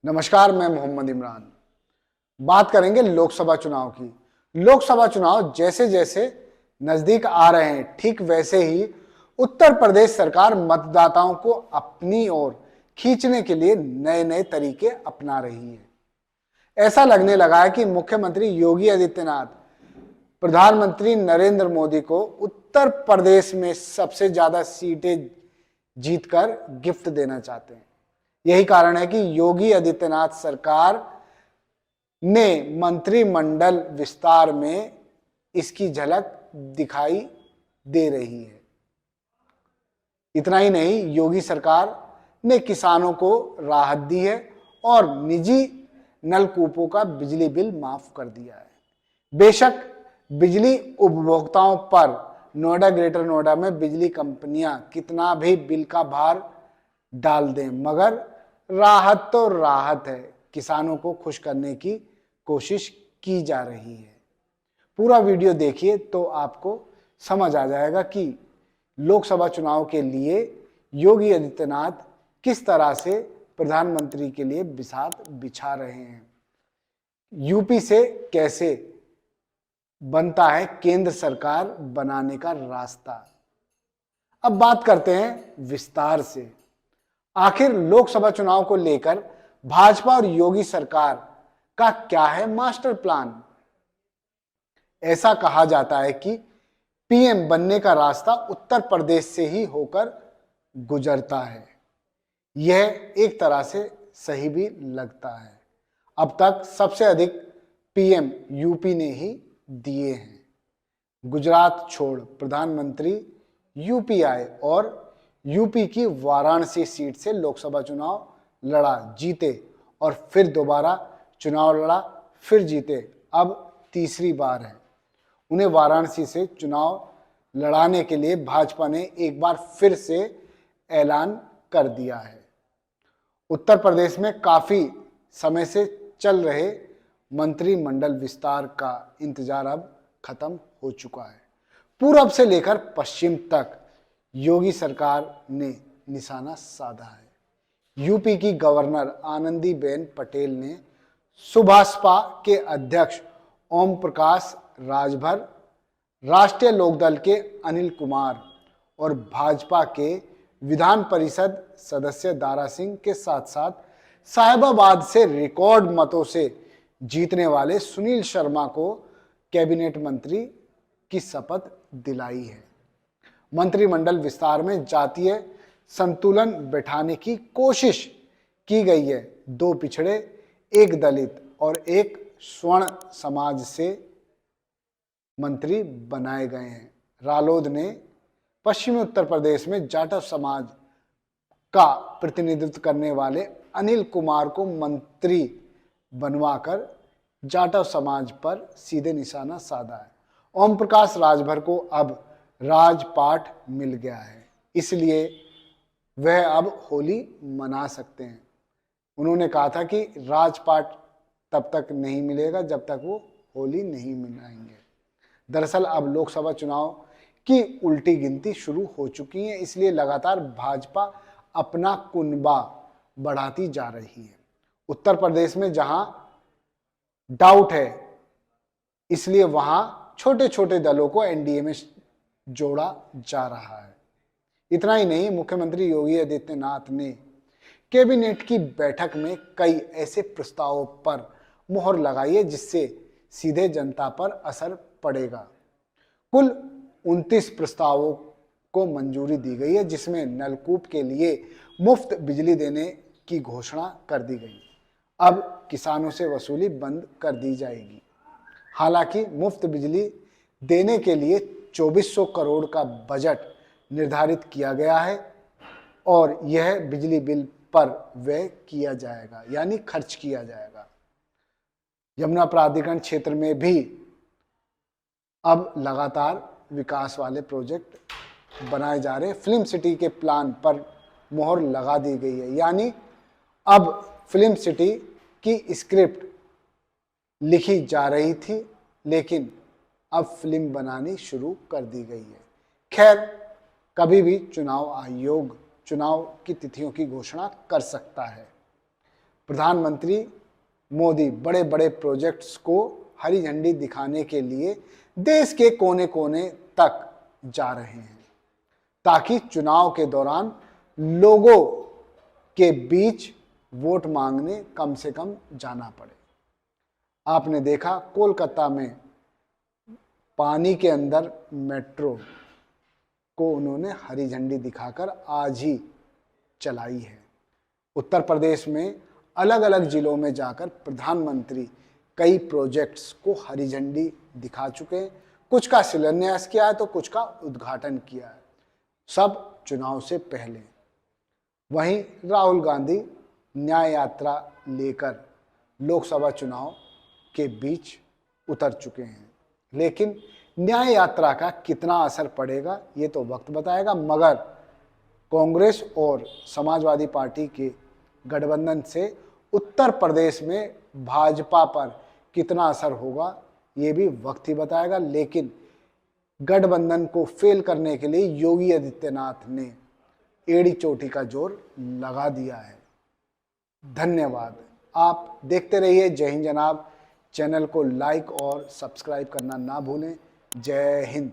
नमस्कार, मैं मोहम्मद इमरान। बात करेंगे लोकसभा चुनाव की। लोकसभा चुनाव जैसे जैसे नजदीक आ रहे हैं, ठीक वैसे ही उत्तर प्रदेश सरकार मतदाताओं को अपनी ओर खींचने के लिए नए नए तरीके अपना रही है। ऐसा लगने लगा है कि मुख्यमंत्री योगी आदित्यनाथ प्रधानमंत्री नरेंद्र मोदी को उत्तर प्रदेश में सबसे ज्यादा सीटें जीतकर गिफ्ट देना चाहते हैं। यही कारण है कि योगी आदित्यनाथ सरकार ने मंत्रिमंडल विस्तार में इसकी झलक दिखाई दे रही है। इतना ही नहीं, योगी सरकार ने किसानों को राहत दी है और निजी नलकूपों का बिजली बिल माफ कर दिया है। बेशक बिजली उपभोक्ताओं पर नोएडा, ग्रेटर नोएडा में बिजली कंपनियां कितना भी बिल का भार डाल दें, मगर राहत तो राहत है। किसानों को खुश करने की कोशिश की जा रही है। पूरा वीडियो देखिए तो आपको समझ आ जाएगा कि लोकसभा चुनाव के लिए योगी आदित्यनाथ किस तरह से प्रधानमंत्री के लिए बिसात बिछा रहे हैं। यूपी से कैसे बनता है केंद्र सरकार बनाने का रास्ता। अब बात करते हैं विस्तार से। आखिर लोकसभा चुनाव को लेकर भाजपा और योगी सरकार का क्या है मास्टर प्लान। ऐसा कहा जाता है कि पीएम बनने का रास्ता उत्तर प्रदेश से ही होकर गुजरता है। यह एक तरह से सही भी लगता है। अब तक सबसे अधिक पीएम यूपी ने ही दिए हैं। गुजरात छोड़ प्रधानमंत्री यूपी आए और यूपी की वाराणसी सीट से लोकसभा चुनाव लड़ा, जीते और फिर दोबारा चुनाव लड़ा, फिर जीते। अब तीसरी बार है। उन्हें वाराणसी से चुनाव लड़ाने के लिए भाजपा ने एक बार फिर से ऐलान कर दिया है। उत्तर प्रदेश में काफी समय से चल रहे मंत्रिमंडल विस्तार का इंतजार अब खत्म हो चुका है। पूरब से लेकर पश्चिम तक योगी सरकार ने निशाना साधा है। यूपी की गवर्नर आनंदीबेन पटेल ने सुभाषपा के अध्यक्ष ओम प्रकाश राजभर, राष्ट्रीय लोकदल के अनिल कुमार और भाजपा के विधान परिषद सदस्य दारा सिंह के साथ साथ साहिबाबाद से रिकॉर्ड मतों से जीतने वाले सुनील शर्मा को कैबिनेट मंत्री की शपथ दिलाई है। मंत्रिमंडल विस्तार में जातीय संतुलन बैठाने की कोशिश की गई है। 2 पिछड़े, 1 दलित और 1 स्वर्ण समाज से मंत्री बनाए गए हैं। रालोद ने पश्चिमी उत्तर प्रदेश में जाटव समाज का प्रतिनिधित्व करने वाले अनिल कुमार को मंत्री बनवाकर जाटव समाज पर सीधे निशाना साधा है। ओम प्रकाश राजभर को अब राजपाट मिल गया है, इसलिए वह अब होली मना सकते हैं। उन्होंने कहा था कि राजपाट तब तक नहीं मिलेगा जब तक वो होली नहीं मनाएंगे। दरअसल अब लोकसभा चुनाव की उल्टी गिनती शुरू हो चुकी है, इसलिए लगातार भाजपा अपना कुनबा बढ़ाती जा रही है। उत्तर प्रदेश में जहां डाउट है, इसलिए वहां छोटे छोटे दलों को एनडीए में जोड़ा जा रहा है। इतना ही नहीं, मुख्यमंत्री योगी आदित्यनाथ ने कैबिनेट की बैठक में कई ऐसे प्रस्तावों पर मुहर लगाई है जिससे सीधे जनता पर असर पड़ेगा। कुल 29 प्रस्तावों को मंजूरी दी गई है, जिसमें नलकूप के लिए मुफ्त बिजली देने की घोषणा कर दी गई। अब किसानों से वसूली बंद कर दी जाएगी। हालांकि मुफ्त बिजली देने के लिए 2400 करोड़ का बजट निर्धारित किया गया है और यह बिजली बिल पर व्यय किया जाएगा, यानी खर्च किया जाएगा। यमुना प्राधिकरण क्षेत्र में भी अब लगातार विकास वाले प्रोजेक्ट बनाए जा रहे हैं। फिल्म सिटी के प्लान पर मोहर लगा दी गई है, यानी अब फिल्म सिटी की स्क्रिप्ट लिखी जा रही थी, लेकिन अब फिल्म बनानी शुरू कर दी गई है। खैर, कभी भी चुनाव आयोग चुनाव की तिथियों की घोषणा कर सकता है। प्रधानमंत्री मोदी बड़े बड़े प्रोजेक्ट्स को हरी झंडी दिखाने के लिए देश के कोने कोने तक जा रहे हैं ताकि चुनाव के दौरान लोगों के बीच वोट मांगने कम से कम जाना पड़े। आपने देखा कोलकाता में पानी के अंदर मेट्रो को उन्होंने हरी झंडी दिखाकर आज ही चलाई है। उत्तर प्रदेश में अलग अलग जिलों में जाकर प्रधानमंत्री कई प्रोजेक्ट्स को हरी झंडी दिखा चुके हैं। कुछ का शिलान्यास किया है तो कुछ का उद्घाटन किया है, सब चुनाव से पहले। वहीं राहुल गांधी न्याय यात्रा लेकर लोकसभा चुनाव के बीच उतर चुके हैं, लेकिन न्याय यात्रा का कितना असर पड़ेगा ये तो वक्त बताएगा। मगर कांग्रेस और समाजवादी पार्टी के गठबंधन से उत्तर प्रदेश में भाजपा पर कितना असर होगा ये भी वक्त ही बताएगा। लेकिन गठबंधन को फेल करने के लिए योगी आदित्यनाथ ने एड़ी चोटी का जोर लगा दिया है। धन्यवाद। आप देखते रहिए जय हिंद जनाब। चैनल को लाइक और सब्सक्राइब करना ना भूलें। जय हिंद।